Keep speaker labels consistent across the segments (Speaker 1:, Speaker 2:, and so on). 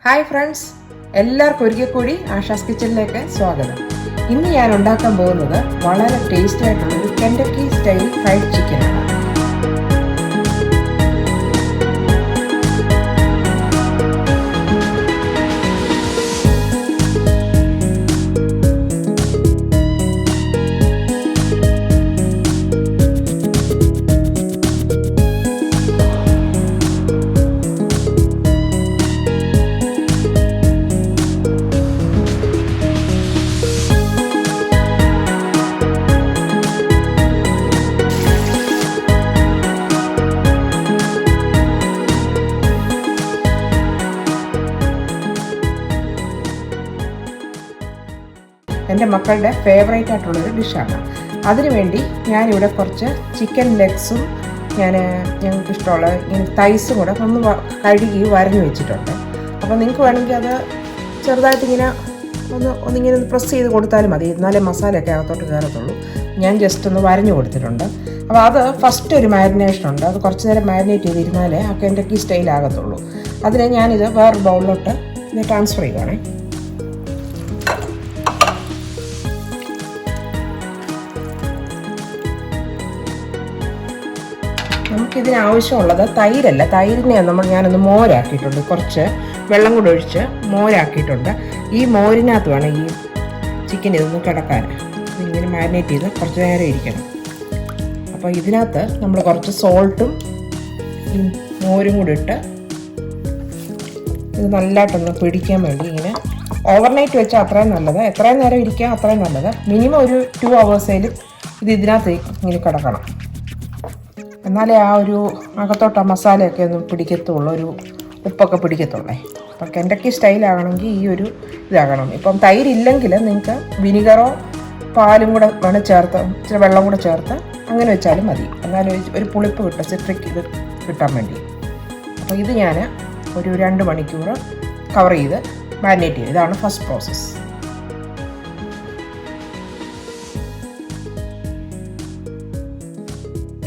Speaker 1: Hi friends, എല്ലാവർക്കും ഒരിക്കൽ കൂടി ആഷാസ് കിച്ചണിലേക്ക് സ്വാഗതം. ഇന്ന് ഞാൻ ഉണ്ടാക്കാൻ പോകുന്നത് വളരെ ടേസ്റ്റി ആയിട്ടുള്ളൊരു കെൻഡക്കി സ്റ്റൈൽ ഫ്രൈഡ് ചിക്കനാണ്. എൻ്റെ മക്കളുടെ ഫേവറേറ്റ് ആയിട്ടുള്ളൊരു ഡിഷാണ്. അതിനുവേണ്ടി ഞാനിവിടെ കുറച്ച് ചിക്കൻ ലെഗ്സും ഞങ്ങൾക്ക് ഇഷ്ടമുള്ള ഇങ്ങനെ തൈസും കൂടെ ഒന്ന് കഴുകി വരഞ്ഞു വെച്ചിട്ടുണ്ട്. അപ്പോൾ നിങ്ങൾക്ക് വേണമെങ്കിൽ അത് ചെറുതായിട്ട് ഇങ്ങനെ ഒന്നിങ്ങനെ പ്രസ് ചെയ്ത് കൊടുത്താലും മതി, എന്നാലേ മസാലയൊക്കെ അകത്തോട്ട് കയറത്തുള്ളൂ. ഞാൻ ജസ്റ്റ് ഒന്ന് വരഞ്ഞു കൊടുത്തിട്ടുണ്ട്. അപ്പോൾ അത് ഫസ്റ്റ് ഒരു മാരിനേഷൻ ഉണ്ട്, അത് കുറച്ച് നേരം മാരിനേറ്റ് ചെയ്തിരുന്നാലേ ആ കെൻഡക്കി സ്റ്റൈലാകത്തുള്ളൂ. അതിനെ ഞാനിത് വേറൊരു ബൗളിലോട്ട് ഇത് ട്രാൻസ്ഫർ ചെയ്യുവാണേ. നമുക്കിതിന് ആവശ്യമുള്ളത് തൈരല്ല, തൈരിനെ ഞാനൊന്ന് മോരാക്കിയിട്ടുണ്ട്. കുറച്ച് വെള്ളം കൂടെ ഒഴിച്ച് മോരാക്കിയിട്ടുണ്ട്. ഈ മോരിനകത്ത് വേണം ഈ ചിക്കൻ ഇതൊന്ന് കിടക്കാൻ. ഇതിങ്ങനെ മാരിനേറ്റ് ചെയ്ത് കുറച്ച് നേരം ഇരിക്കണം. അപ്പോൾ ഇതിനകത്ത് നമ്മൾ കുറച്ച് സോൾട്ടും ഈ മോരും കൂടി ഇട്ട് ഇത് നല്ലതായിട്ടൊന്ന് പിടിക്കാൻ വേണ്ടി ഇങ്ങനെ ഓവർനൈറ്റ് വെച്ചാൽ അത്രയും നല്ലത്. എത്രയും നേരം ഇരിക്കാം അത്രയും നല്ലത്. മിനിമം ഒരു 2 hours ഇതിനകത്ത് ഇങ്ങനെ കിടക്കണം. എന്നാലേ ആ ഒരു അകത്തോട്ട് ആ മസാലയൊക്കെ ഒന്ന് പിടിക്കത്തുള്ളൂ, ഒരു ഉപ്പൊക്കെ പിടിക്കത്തുള്ളേ. അപ്പം കെൻഡക്കി സ്റ്റൈലാകണമെങ്കിൽ ഈ ഒരു ഇതാകണം. ഇപ്പം തൈരില്ലെങ്കിൽ നിങ്ങൾക്ക് വിനിഗറോ പാലും കൂടെ വേണം ചേർത്ത്, ഇച്ചിരി വെള്ളം കൂടെ ചേർത്ത് അങ്ങനെ വെച്ചാലും മതി. എന്നാലും ഒരു പുളിപ്പ് കിട്ടും, സിട്രിക് ഇത് കിട്ടാൻ വേണ്ടി. അപ്പോൾ ഇത് ഞാൻ ഒരു 2 മണിക്കൂർ കവർ ചെയ്ത് മാരിനേറ്റ് ചെയ്യും. ഇതാണ് ഫസ്റ്റ് പ്രോസസ്സ്.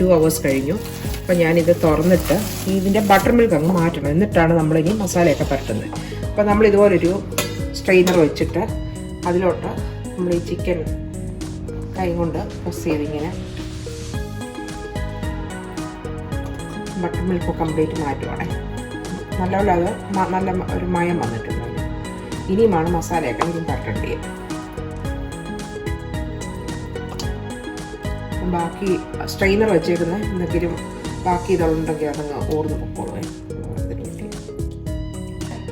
Speaker 1: $2 hours കഴിഞ്ഞു. അപ്പോൾ ഞാനിത് തുറന്നിട്ട് ഇതിൻ്റെ ബട്ടർ മിൽക്ക് അങ്ങ് മാറ്റണം. എന്നിട്ടാണ് നമ്മളിനി മസാലയൊക്കെ പരട്ടുന്നത്. അപ്പോൾ നമ്മൾ ഇതുപോലൊരു സ്ട്രെയിനർ വെച്ചിട്ട് അതിലോട്ട് നമ്മൾ ഈ ചിക്കൻ കൈ കൊണ്ട് പ്രസ് ചെയ്തിങ്ങനെ ബട്ടർ മിൽക്ക് കംപ്ലീറ്റ് മാറ്റുവാണേ. നല്ലപോലെ അത് നല്ല ഒരു മയം വന്നിട്ടുണ്ട്. ഇനിയുമാണ് മസാലയൊക്കെ ഇനിയും പരട്ടേണ്ടത്. ബാക്കി സ്ട്രെയിനർ വെച്ചേക്കുന്ന എന്തെങ്കിലും ബാക്കി ഇതുണ്ടെങ്കിൽ അതങ്ങ് ഓർന്ന് പൊക്കോളൂ. അതിന് വേണ്ടി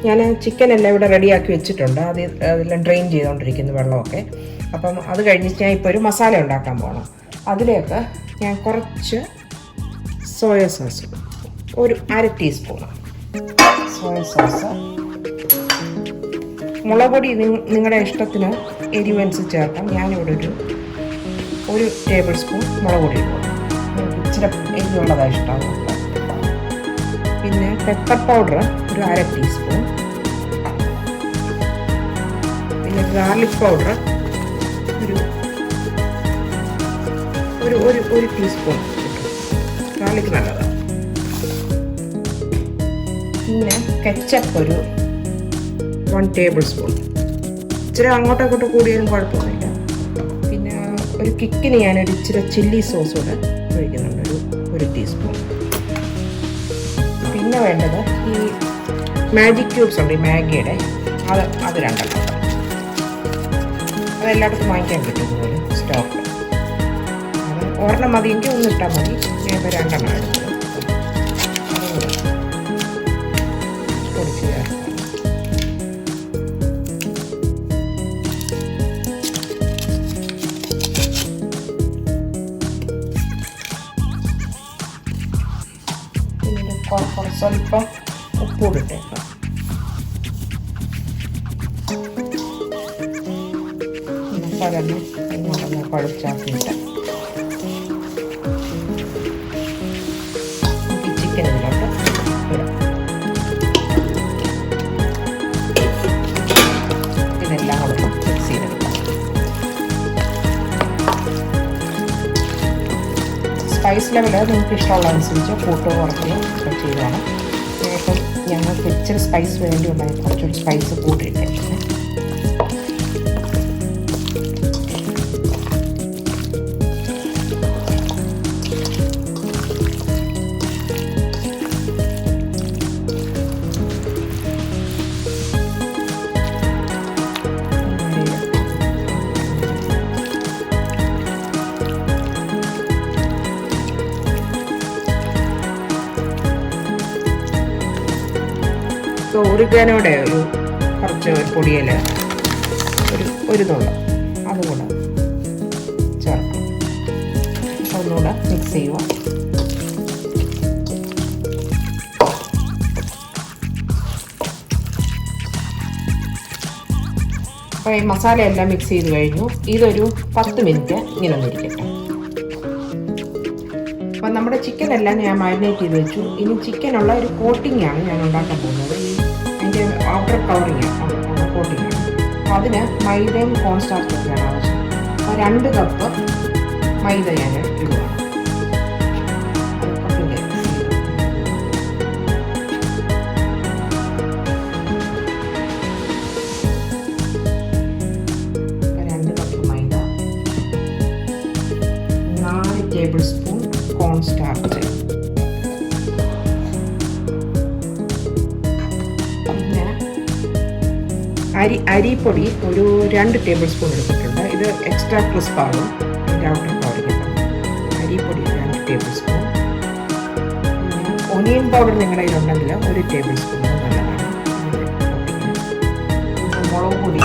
Speaker 1: ഞാൻ ചിക്കനെല്ലാം ഇവിടെ റെഡിയാക്കി വെച്ചിട്ടുണ്ട്. അതെല്ലാം ഡ്രെയിൻ ചെയ്തുകൊണ്ടിരിക്കുന്നു വെള്ളമൊക്കെ. അപ്പം അത് കഴിഞ്ഞിട്ട് ഞാൻ ഇപ്പോൾ ഒരു മസാല ഉണ്ടാക്കാൻ പോകണം. അതിലേക്ക് ഞാൻ കുറച്ച് സോയ സോസ്, ഒരു 1/2 ടീസ്പൂൺ സോയ സോസ്, മുളക് പൊടി നിങ്ങളുടെ ഇഷ്ടത്തിന് എരിവനുസരിച്ച് ചേർക്കാം. ഞാനിവിടെ ഒരു ടേബിൾ സ്പൂൺ മുളക് പൊടി ഇടും. ഇച്ചിരി എരിവുള്ളതാണ് ഇഷ്ടമാകുന്നത്. പിന്നെ പെപ്പർ പൗഡർ ഒരു 1/2 ടീസ്പൂൺ. പിന്നെ ഗാർലിക് പൗഡർ ഒരു ടീസ്പൂൺ. ഗാർലിക് നല്ലതാണ്. പിന്നെ കെച്ചപ്പ് ഒരു 1 ടേബിൾ സ്പൂൺ. ഇച്ചിരി അങ്ങോട്ടും കൂടിയാലും കുഴപ്പമൊന്നുമില്ല. ഒരു കിക്കിന് ഞാനൊരു ഇച്ചിരി ചില്ലി സോസ് കൂടെ ഒഴിക്കുന്നുണ്ട്, ഒരു ടീസ്പൂൺ. പിന്നെ വേണ്ടത് ഈ മാജിക് ക്യൂബ്സ് ഉണ്ട്, ഈ മാഗിയുടെ, അത് 2 അതെല്ലായിടത്തും വാങ്ങിക്കാൻ കിട്ടും പോലെ സ്റ്റോക്ക്. അത് ഒരെണ്ണം മതിയെങ്കിൽ ഒന്നിട്ടാൽ മതി. ഞാൻ ഇപ്പോൾ 2 എടുത്തത്. പൊടിച്ച് ചേർക്കാം. സ്വല്പം ഉപ്പൂടിട്ടേക്കാം. പകരം ഇങ്ങോട്ടൊന്ന് കുഴച്ചാക്കിയിട്ട് ഈ ചിക്കൻ ഇതിലോട്ട് ഇടാം. ഇതെല്ലാം കൂടെ മിക്സ് ചെയ്തെടുക്കാം. സ്പൈസ് ലെവൽ നിങ്ങൾക്ക് ഇഷ്ടമുള്ള അനുസരിച്ച് കൂട്ടോ കുറയ്ക്കുകയോ ചെയ്യണം. ഇപ്പം ഞങ്ങൾക്ക് ഇച്ചിരി സ്പൈസ് വേണ്ടി ഉണ്ടായി കുറച്ചൊരു സ്പൈസ് കൂട്ടിയിട്ടേക്കുന്നത്. ഉരുകാനോടെ കുറച്ച് പൊടിയിൽ ഒരു നുള്ള അതുകൂടെ ചേർക്കാം. ഒന്നുകൂടെ മിക്സ് ചെയ്യുക. അപ്പോൾ ഈ മസാലയെല്ലാം മിക്സ് ചെയ്ത് കഴിഞ്ഞു. ഇതൊരു 10 മിനിറ്റ് ഇങ്ങനെ ഒന്നിരിക്കട്ടെ. അപ്പം നമ്മുടെ ചിക്കൻ എല്ലാം ഞാൻ മാരിനേറ്റ് ചെയ്ത് വെച്ചു. ഇനി ചിക്കനുള്ള ഒരു കോട്ടിംഗ് ആണ് ഞാൻ ഉണ്ടാക്കാൻ പോകുന്നത്. അതിൻ്റെ ഔട്ടർ കവറിങ് കോട്ടിംഗ് ആണ്. അപ്പോൾ അതിന് മൈദയും കോൺ സ്റ്റാർച്ചൊക്കെയാണ് ആവശ്യം. അപ്പോൾ 2 കപ്പ് മൈദ ഞാൻ ഇടുകയാണ്. കപ്പിൻ്റെ 2 കപ്പ് മൈദ, 4 ടേബിൾ സ്പൂൺ കോൺ സ്റ്റാർച്ച്, പിന്നെ അരിപ്പൊടി ഒരു 2 ടേബിൾ സ്പൂൺ എടുത്തിട്ടുണ്ട്. ഇത് എക്സ്ട്രാ ക്രിസ്പ് ആകും അതിൻ്റെ ഔട്ടർ കവറിങ്. അരിപ്പൊടി 2 ടേബിൾ സ്പൂൺ. പിന്നെ ഒനിയൻ പൗഡർ നിങ്ങളുടെ കയ്യിലുണ്ടെങ്കിൽ 1 ടേബിൾ സ്പൂൺ നല്ലതാണ്. മുളക് പൊടി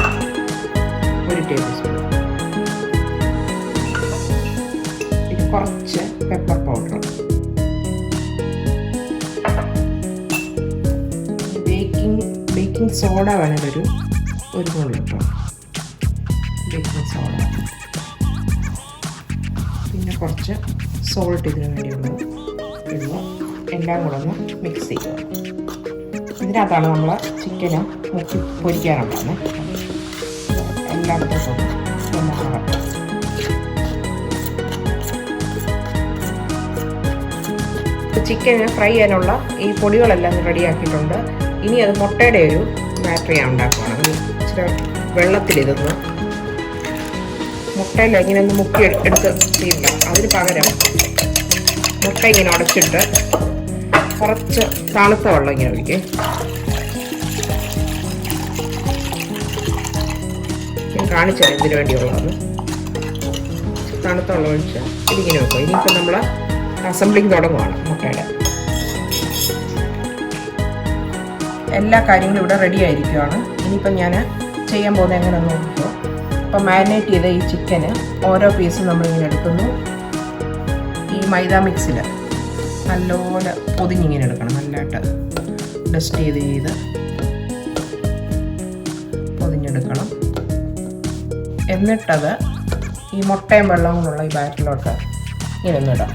Speaker 1: 1 ടേബിൾ സ്പൂൺ. പിന്നെ കുറച്ച് പെപ്പർ പൗഡർ, ബേക്കിംഗ് സോഡ വേണമെങ്കിൽ ഒരു നുള്ളു കേട്ടോ, ബേക്കിംഗ് സോഡ. പിന്നെ കുറച്ച് സോൾട്ട് ഇതിന് വേണ്ടിയുള്ളത് ഇടുക. എല്ലാം കൂടെ ഒന്ന് മിക്സ് ചെയ്യുക. ഇതിനകത്താണ് നമ്മൾ ചിക്കന് മുക്കി പൊരിക്കാനുള്ളത്. എല്ലായിടത്തും ചിക്കന് ഫ്രൈ ചെയ്യാനുള്ള ഈ പൊടികളെല്ലാം റെഡിയാക്കിയിട്ടുണ്ട്. ഇനി അത് മുട്ടയുടെ ഒരു ബാറ്ററി ഞാൻ ഉണ്ടാക്കുകയാണ്. അത് ഇച്ചിരി വെള്ളത്തിലിരുന്ന് മുട്ടയിൽ ഇങ്ങനെ ഒന്ന് മുക്കി എടുത്ത് ചെയ്യില്ല. അതിന് പകരം മുട്ട ഇങ്ങനെ ഉടച്ചിട്ട് കുറച്ച് തണുത്ത വെള്ളം ഇങ്ങനെ ഒഴിക്കേ. ഞാൻ കാണിച്ചാൽ ഇതിന് വേണ്ടിയുള്ളതാണ്. തണുത്ത വെള്ളം ഒഴിച്ച് ഇതിങ്ങനെ വെക്കും. ഇനിയിപ്പോൾ നമ്മൾ അസംബ്ലിങ് തുടങ്ങുവാണ് മുട്ടയുടെ. എല്ലാ കാര്യങ്ങളും ഇവിടെ റെഡി ആയിരിക്കുവാണ്. ഇനിയിപ്പം ഞാൻ ചെയ്യാൻ പോകുന്നത് എങ്ങനെയെന്ന് നോക്കിയോ. അപ്പം മാരിനേറ്റ് ചെയ്ത ഈ ചിക്കന് ഓരോ പീസും നമ്മളിങ്ങനെ എടുക്കുന്നു. ഈ മൈദ മിക്സിൽ നല്ലപോലെ പൊതിഞ്ഞിങ്ങനെ എടുക്കണം. നല്ലതായിട്ട് ഡസ്റ്റ് ചെയ്ത് പൊതിഞ്ഞെടുക്കണം. എന്നിട്ടത് ഈ മുട്ടയും വെള്ളവും കൊണ്ടുള്ള ഈ ബാറ്ററിലോട്ട് ഇങ്ങനെ ഒന്നിടാം.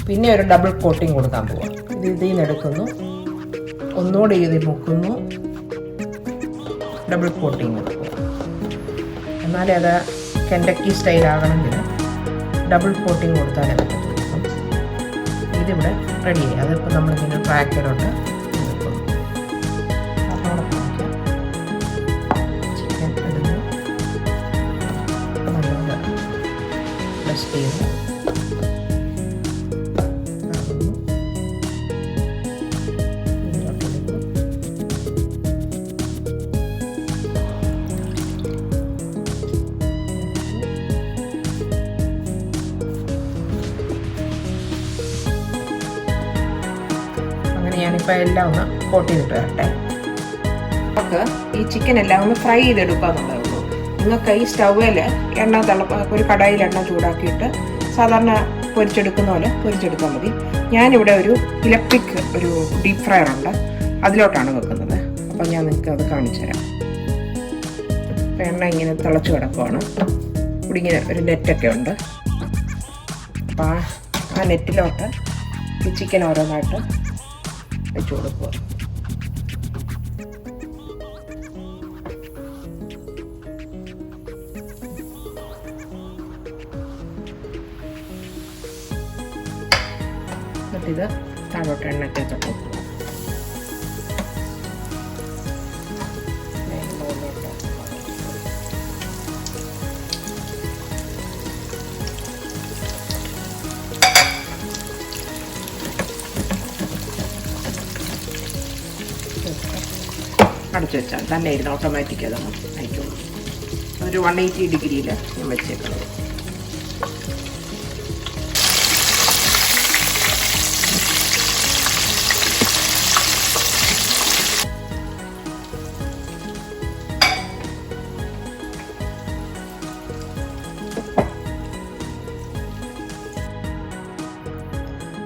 Speaker 1: പിന്നെ ഒരു ഡബിൾ കോട്ടിങ് കൊടുക്കാൻ പോവാം. ഇതിൽ നിന്ന് എടുക്കുന്നു, ഒന്നുകൂടെ ഇതിൽ മുക്കുന്നു, ഡബിൾ കോട്ടിങ് കൊടുക്കുക. എന്നാലേ അത് കെൻഡക്കി സ്റ്റൈലാകണമെങ്കിൽ ഡബിൾ കോട്ടിങ് കൊടുത്താലേ പറ്റും. ഇതിവിടെ റെഡിയായി. അതിപ്പോൾ നമ്മളിങ്ങനെ ട്രാക്കിലോട്ട് എടുക്കുന്നു. അതോടെ കാണിക്കാം. ചിക്കൻ ഇടുന്നു, നല്ലപോലെ ഡസ്റ്റ് ചെയ്ത് ഞാനിപ്പോൾ എല്ലാം ഒന്ന് കോട്ട് ചെയ്തിട്ട് വരട്ടെ. നമുക്ക് ഈ ചിക്കൻ എല്ലാം ഒന്ന് ഫ്രൈ ചെയ്തെടുക്കുക എന്നുള്ളതേ ഉള്ളൂ. നിങ്ങൾക്ക് ഈ സ്റ്റൗവിൽ ഒരു കടായിൽ എണ്ണ ചൂടാക്കിയിട്ട് സാധാരണ പൊരിച്ചെടുക്കുന്ന പോലെ പൊരിച്ചെടുത്താൽ മതി. ഞാനിവിടെ ഒരു ഇലക്ട്രിക് ഒരു ഡീപ്പ് ഫ്രയർ ഉണ്ട്, അതിലോട്ടാണ് വെക്കുന്നത്. അപ്പം ഞാൻ നിങ്ങൾക്ക് അത് കാണിച്ചു തരാം. അപ്പം എണ്ണ ഇങ്ങനെ തിളച്ച് കിടക്കുവാണ്. ഇവിടെ ഇങ്ങനെ ഒരു നെറ്റൊക്കെ ഉണ്ട്. അപ്പം ആ നെറ്റിലോട്ട് ഈ ചിക്കൻ ഓരോന്നായിട്ട് വെച്ച് കൊടുക്കുക. എന്നിട്ടിത് താഴോട്ട് എണ്ണയ്ക്കകത്തോട്ട് അടച്ചു വെച്ചാൽ തന്നെ ഇരുന്ന് ഓട്ടോമാറ്റിക് അതങ്ങ് അയക്കുള്ളൂ. ഒരു 180 ഡിഗ്രിയിൽ ഞാൻ വെച്ചേക്കുന്നത്.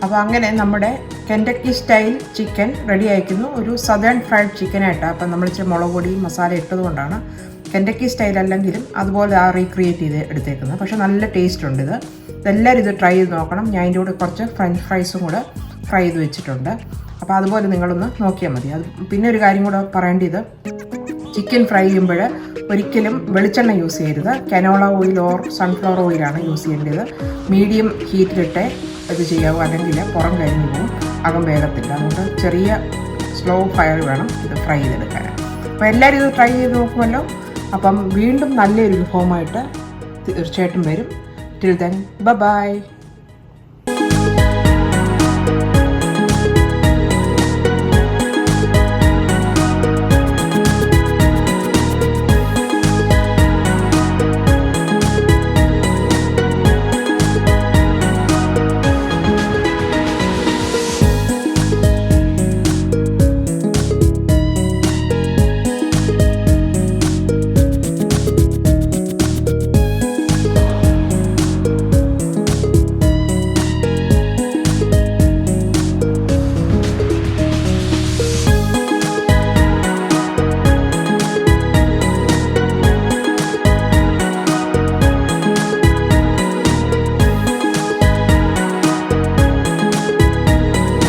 Speaker 1: അപ്പോൾ അങ്ങനെ നമ്മുടെ കെൻറ്റക്കി സ്റ്റൈൽ ചിക്കൻ റെഡി ആയിരിക്കുന്നു. ഒരു സദേൺ ഫ്രൈഡ് ചിക്കനായിട്ടാണ്. അപ്പം നമ്മൾ ഇച്ചിരി മുളക് പൊടി മസാല ഇട്ടതുകൊണ്ടാണ് കെൻറ്റക്കി സ്റ്റൈൽ അല്ലെങ്കിലും അതുപോലെ റീക്രിയേറ്റ് ചെയ്ത് എടുത്തേക്കുന്നത്. പക്ഷേ നല്ല ടേസ്റ്റ് ഉണ്ട് ഇത്. ഇതെല്ലാവരും ഇത് ട്രൈ ചെയ്ത് നോക്കണം. ഞാൻ അതിൻ്റെ കൂടെ കുറച്ച് ഫ്രഞ്ച് ഫ്രൈസും കൂടെ ഫ്രൈ ചെയ്ത് വെച്ചിട്ടുണ്ട്. അപ്പോൾ അതുപോലെ നിങ്ങളൊന്ന് നോക്കിയാൽ മതി. അത് പിന്നെ ഒരു കാര്യം കൂടെ പറയേണ്ടത്, ചിക്കൻ ഫ്രൈ ചെയ്യുമ്പോൾ ഒരിക്കലും വെളിച്ചെണ്ണ യൂസ് ചെയ്യരുത്. കനോള ഓയിൽ ഓർ സൺഫ്ലവർ ഓയിലാണ് യൂസ് ചെയ്യേണ്ടത്. മീഡിയം ഹീറ്റിലിട്ട് ഇത് ചെയ്യാവൂ, അല്ലെങ്കിൽ പുറം കരിഞ്ഞു പോകും, അകം വേഗത്തില്ല. അതുകൊണ്ട് ചെറിയ സ്ലോ ഫയർ വേണം ഇത് ഫ്രൈ ചെയ്തെടുക്കാൻ. അപ്പോൾ എല്ലാവരും ഇത് ട്രൈ ചെയ്ത് നോക്കുമല്ലോ. അപ്പം വീണ്ടും നല്ലൊരു വിഭവമായിട്ട് തീർച്ചയായിട്ടും വരും. Till then bye.